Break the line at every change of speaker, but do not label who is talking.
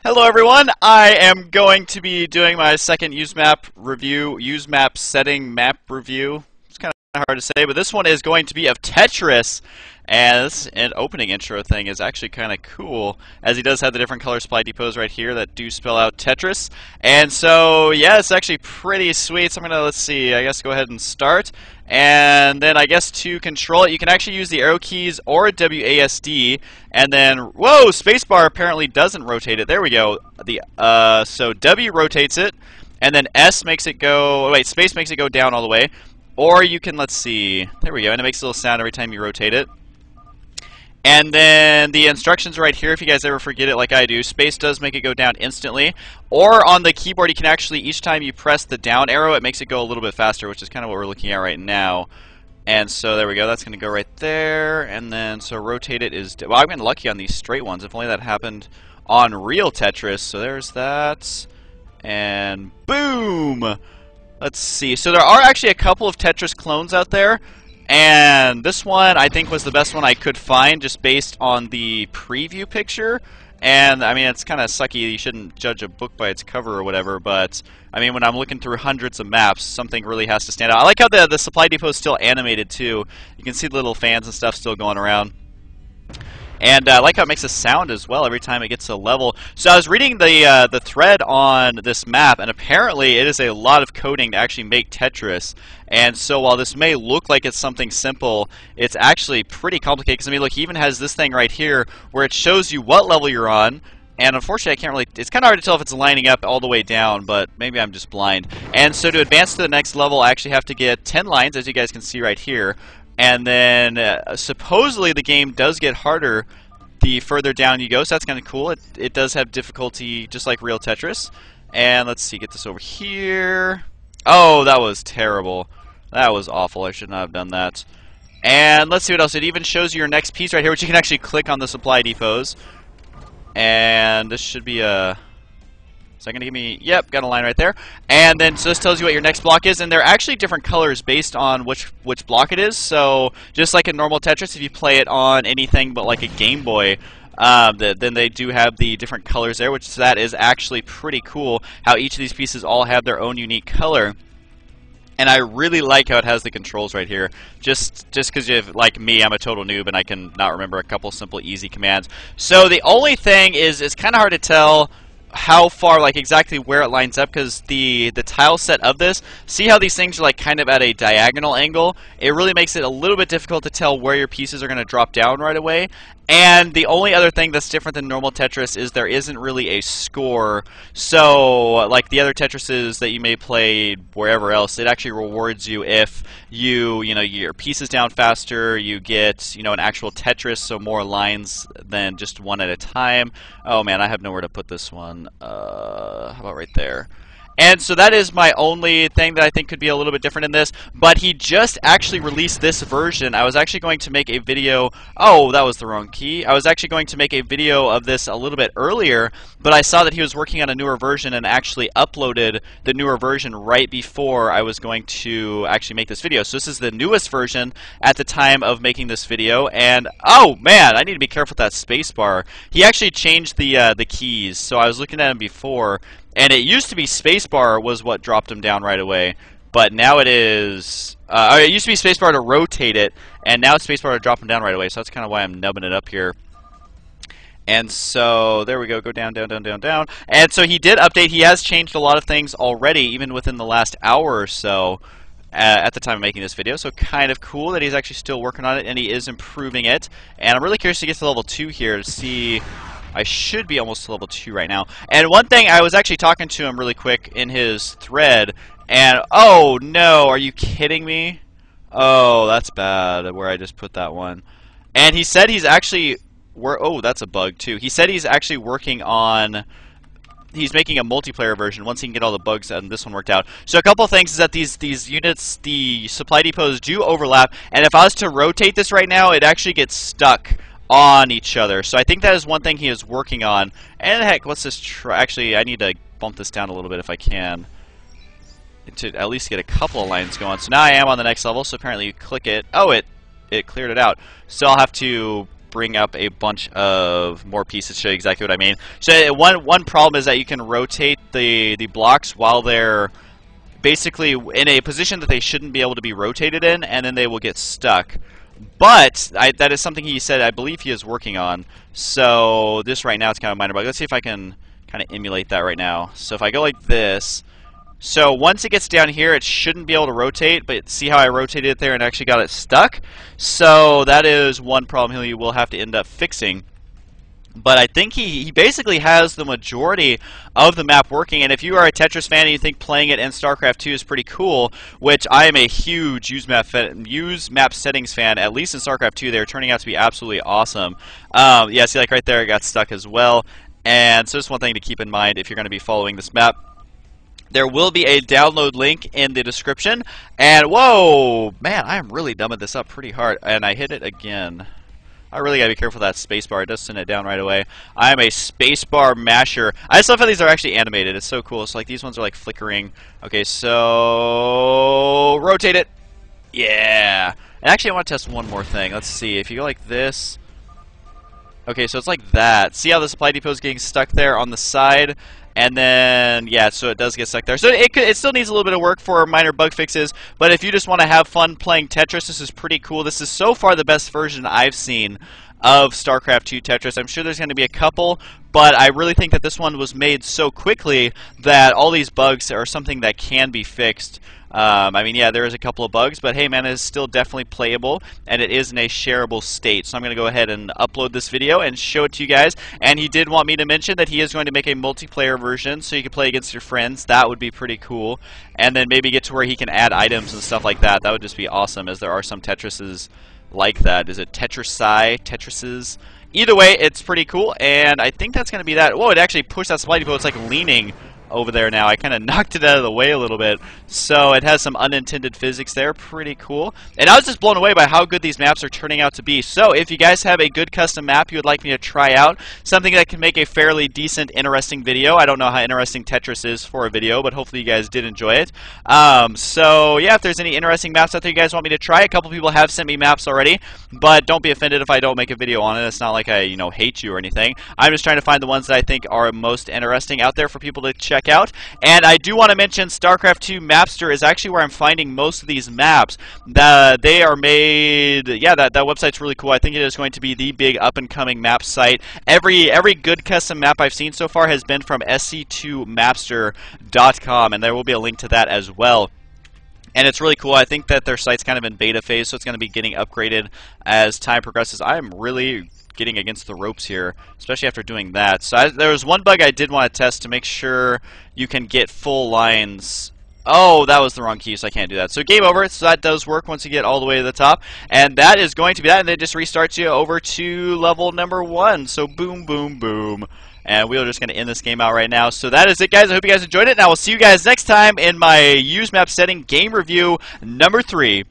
Hello everyone, I am going to be doing my second usemap review, usemap setting map review. It's kind of hard to say, but this one is going to be of Tetris, as an opening intro thing is actually kind of cool, as he does have the different color supply depots right here that do spell out Tetris. And so, yeah, it's actually pretty sweet. So I'm going to, let's see, I guess go ahead and start. And then I guess to control it, you can actually use the arrow keys or WASD. And then, whoa, spacebar apparently doesn't rotate it. There we go. So W rotates it, and then S makes it go, wait, space makes it go down all the way. Or you can, let's see, there we go, and it makes a little sound every time you rotate it. And then the instructions right here, if you guys ever forget it like I do, space does make it go down instantly. Or on the keyboard, you can actually, each time you press the down arrow, it makes it go a little bit faster, which is kind of what we're looking at right now. And so there we go, that's going to go right there. And then, so rotate it is, well, I've been lucky on these straight ones. If only that happened on real Tetris. So there's that. And boom! Let's see. So there are actually a couple of Tetris clones out there. And this one, I think, was the best one I could find, just based on the preview picture. And, I mean, it's kind of sucky. You shouldn't judge a book by its cover or whatever, but, I mean, when I'm looking through hundreds of maps, something really has to stand out. I like how the supply depot is still animated, too. You can see the little fans and stuff still going around. And I like how it makes a sound as well every time it gets to a level. So I was reading the thread on this map, and apparently it is a lot of coding to actually make Tetris. And so while this may look like it's something simple, it's actually pretty complicated. Because I mean, look, he even has this thing right here where it shows you what level you're on. And unfortunately, I can't really, it's kind of hard to tell if it's lining up all the way down, but maybe I'm just blind. And so to advance to the next level, I actually have to get 10 lines, as you guys can see right here. And then supposedly the game does get harder the further down you go, so that's kind of cool. It does have difficulty just like real Tetris. And let's see, get this over here. Oh, that was terrible. That was awful. I should not have done that. And let's see what else. It even shows you your next piece right here, which you can actually click on the supply depots. And this should be a... Is that going to give me... Yep, got a line right there. And then so this tells you what your next block is. And they're actually different colors based on which block it is. So just like in normal Tetris, if you play it on anything but like a Game Boy, then they do have the different colors there, which that is actually pretty cool, how each of these pieces all have their own unique color. And I really like how it has the controls right here. Just because like me, I'm a total noob and I can not remember a couple simple, easy commands. So the only thing is, it's kind of hard to tell how far, like exactly where it lines up, because the tile set of this, see how these things are like kind of at a diagonal angle? It really makes it a little bit difficult to tell where your pieces are going to drop down right away. And the only other thing that's different than normal Tetris is there isn't really a score. So, like the other Tetrises that you may play wherever else, it actually rewards you if you get your pieces down faster, you get, an actual Tetris, so more lines than just one at a time. Oh man, I have nowhere to put this one. How about right there? And so that is my only thing that I think could be a little bit different in this. But he just actually released this version. I was actually going to make a video... Oh, that was the wrong key. I was actually going to make a video of this a little bit earlier, but I saw that he was working on a newer version and actually uploaded the newer version right before I was going to actually make this video. So this is the newest version at the time of making this video. And, oh man, I need to be careful with that spacebar. He actually changed the keys. So I was looking at him before, and it used to be spacebar was what dropped him down right away, but now it is... it used to be spacebar to rotate it, and now it's spacebar to drop him down right away, so that's kind of why I'm nubbing it up here. And so, there we go, go down, down, down, down, down. And so he did update, he has changed a lot of things already, even within the last hour or so, at the time of making this video, so kind of cool that he's actually still working on it, and he is improving it. And I'm really curious to get to level 2 here to see... I should be almost to level 2 right now. And one thing, I was actually talking to him really quick in his thread, and oh no, are you kidding me? Oh, that's bad where I just put that one. And he said he's actually, oh, that's a bug too. He said he's actually working on, he's making a multiplayer version once he can get all the bugs and this one worked out. So a couple things is that these units, the supply depots do overlap, and if I was to rotate this right now, it actually gets stuck on each other. So I think that is one thing he is working on. And heck, let's just try. Actually, I need to bump this down a little bit if I can, to at least get a couple of lines going. So now I am on the next level, so apparently you click it. Oh, it cleared it out. So I'll have to bring up a bunch of more pieces to show you exactly what I mean. So one problem is that you can rotate the blocks while they're basically in a position that they shouldn't be able to be rotated in, and then they will get stuck. But that is something he said I believe he is working on. So this right now is kind of a minor bug. Let's see if I can kind of emulate that right now. So if I go like this, so once it gets down here, it shouldn't be able to rotate, but see how I rotated it there and actually got it stuck? So that is one problem he will have to end up fixing. But I think he basically has the majority of the map working, and if you are a Tetris fan and you think playing it in StarCraft II is pretty cool, which I am a huge use map settings fan, at least in StarCraft II, they're turning out to be absolutely awesome. Yeah, see, like right there, it got stuck as well. And so just one thing to keep in mind if you're going to be following this map. There will be a download link in the description. And whoa, man, I am really dumbing this up pretty hard, and I hit it again. I really gotta be careful with that spacebar. It does send it down right away. I am a spacebar masher. I just love how these are actually animated. It's so cool. So like these ones are like flickering. Okay, so rotate it. Yeah. And actually, I want to test one more thing. Let's see. If you go like this. Okay, so it's like that. See how the supply depot is getting stuck there on the side? And then, yeah, so it does get stuck there. So it still needs a little bit of work for minor bug fixes, but if you just want to have fun playing Tetris, this is pretty cool. This is so far the best version I've seen of StarCraft II Tetris. I'm sure there's going to be a couple, but I really think that this one was made so quickly that all these bugs are something that can be fixed. I mean, yeah, there is a couple of bugs, but hey, man, it is still definitely playable, and it is in a shareable state. So I'm going to go ahead and upload this video and show it to you guys. And he did want me to mention that he is going to make a multiplayer version so you can play against your friends. That would be pretty cool. And then maybe get to where he can add items and stuff like that. That would just be awesome, as there are some Tetrises like that. Is it Tetrises? Either way, it's pretty cool, and I think that's going to be that. Whoa, it actually pushed that supply depot. It's like leaning over there now. I kind of knocked it out of the way a little bit. So it has some unintended physics there. Pretty cool. And I was just blown away by how good these maps are turning out to be. So if you guys have a good custom map you would like me to try out, something that can make a fairly decent, interesting video. I don't know how interesting Tetris is for a video, but hopefully you guys did enjoy it. So yeah, if there's any interesting maps out there you guys want me to try, a couple people have sent me maps already, but don't be offended if I don't make a video on it. It's not like I, hate you or anything. I'm just trying to find the ones that I think are most interesting out there for people to check out. And I do want to mention StarCraft II Mapster is actually where I'm finding most of these maps. They are made, yeah, that website's really cool. I think it is going to be the big up-and-coming map site. Every good custom map I've seen so far has been from sc2mapster.com, and there will be a link to that as well. And it's really cool. I think that their site's kind of in beta phase, so it's going to be getting upgraded as time progresses. I am really getting against the ropes here, especially after doing that. So there was one bug I did want to test to make sure you can get full lines. Oh, that was the wrong key, so I can't do that. So game over. So that does work once you get all the way to the top. And that is going to be that, and then it just restarts you over to level number 1. So boom, boom, boom. And we are just going to end this game out right now. So that is it, guys. I hope you guys enjoyed it, and I will see you guys next time in my use map setting game review number 3.